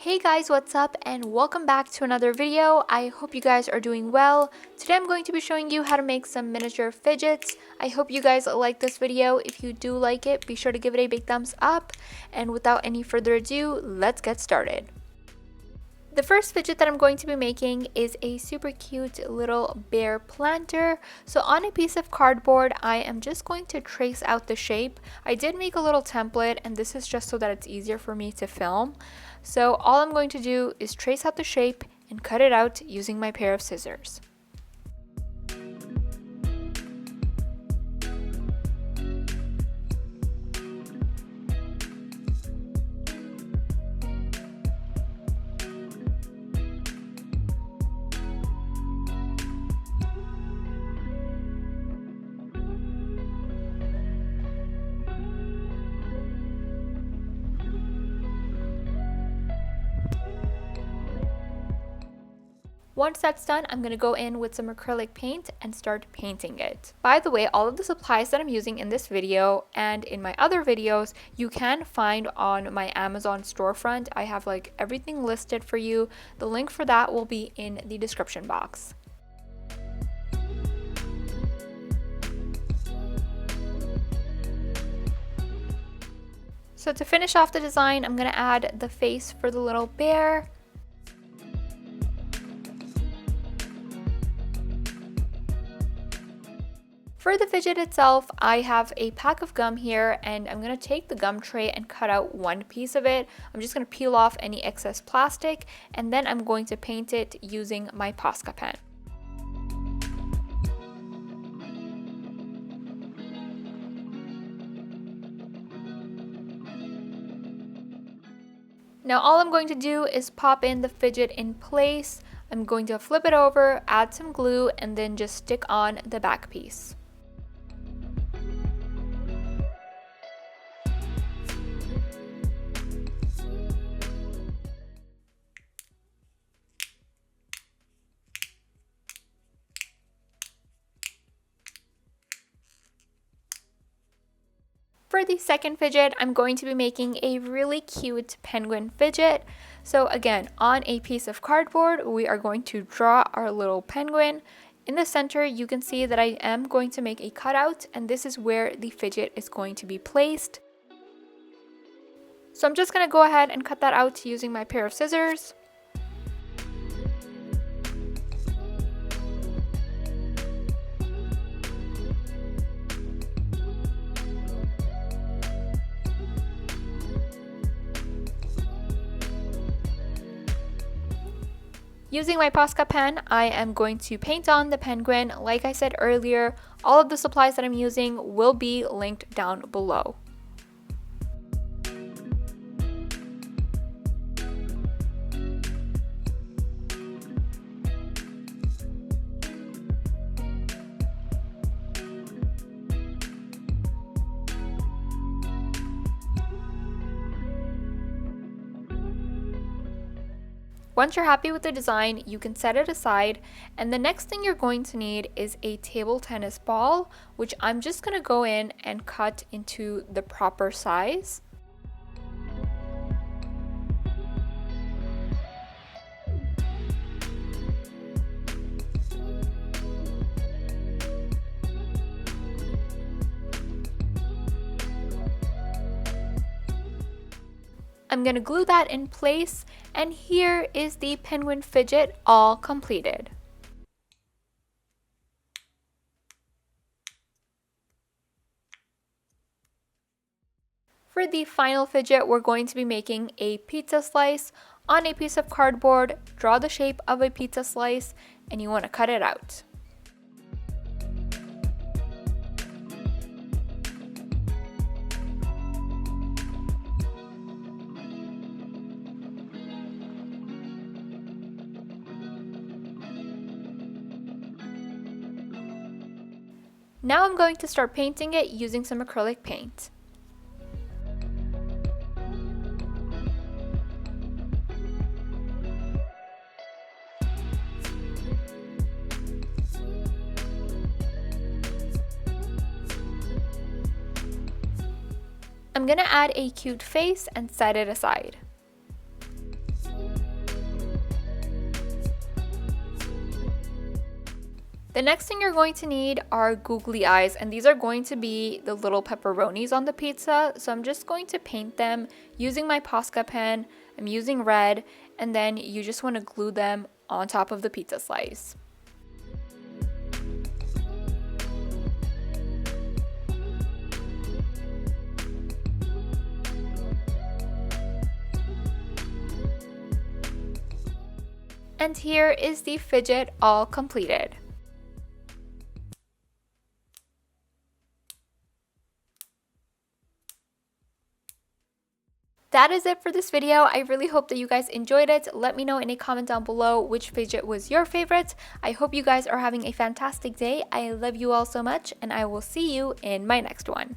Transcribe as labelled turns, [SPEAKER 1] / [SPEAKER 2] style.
[SPEAKER 1] Hey guys, what's up and welcome back to another video. I hope you guys are doing well. Today I'm going to be showing you how to make some miniature fidgets. I hope you guys like this video. If you do like it, be sure to give it a big thumbs up. And without any further ado, let's get started. The first fidget that I'm going to be making is a super cute little bear planter. So on a piece of cardboard, I am just going to trace out the shape. I did make a little template and this is just so that it's easier for me to film. So all I'm going to do is trace out the shape and cut it out using my pair of scissors. Once that's done, I'm going to go in with some acrylic paint and start painting it. By the way, all of the supplies that I'm using in this video and in my other videos, you can find on my Amazon storefront. I have like everything listed for you. The link for that will be in the description box. So to finish off the design, I'm going to add the face for the little bear. For the fidget itself, I have a pack of gum here and I'm going to take the gum tray and cut out one piece of it. I'm just going to peel off any excess plastic and then I'm going to paint it using my Posca pen. Now all I'm going to do is pop in the fidget in place. I'm going to flip it over, add some glue, and then just stick on the back piece. For the second fidget, I'm going to be making a really cute penguin fidget. So again, on a piece of cardboard, we are going to draw our little penguin. In the center, you can see that I am going to make a cutout, and this is where the fidget is going to be placed. So I'm just going to go ahead and cut that out using my pair of scissors. Using my Posca pen, I am going to paint on the penguin. Like I said earlier, all of the supplies that I'm using will be linked down below. Once you're happy with the design, you can set it aside, and the next thing you're going to need is a table tennis ball, which I'm just going to go in and cut into the proper size. I'm going to glue that in place, and here is the penguin fidget all completed. For the final fidget, we're going to be making a pizza slice. On a piece of cardboard, draw the shape of a pizza slice, and you want to cut it out. Now I'm going to start painting it using some acrylic paint. I'm gonna add a cute face and set it aside. The next thing you're going to need are googly eyes, and these are going to be the little pepperonis on the pizza. So I'm just going to paint them using my Posca pen. I'm using red, and then you just want to glue them on top of the pizza slice. And here is the fidget all completed. That is it for this video. I really hope that you guys enjoyed it. Let me know in a comment down below which fidget was your favorite. I hope you guys are having a fantastic day. I love you all so much, and I will see you in my next one.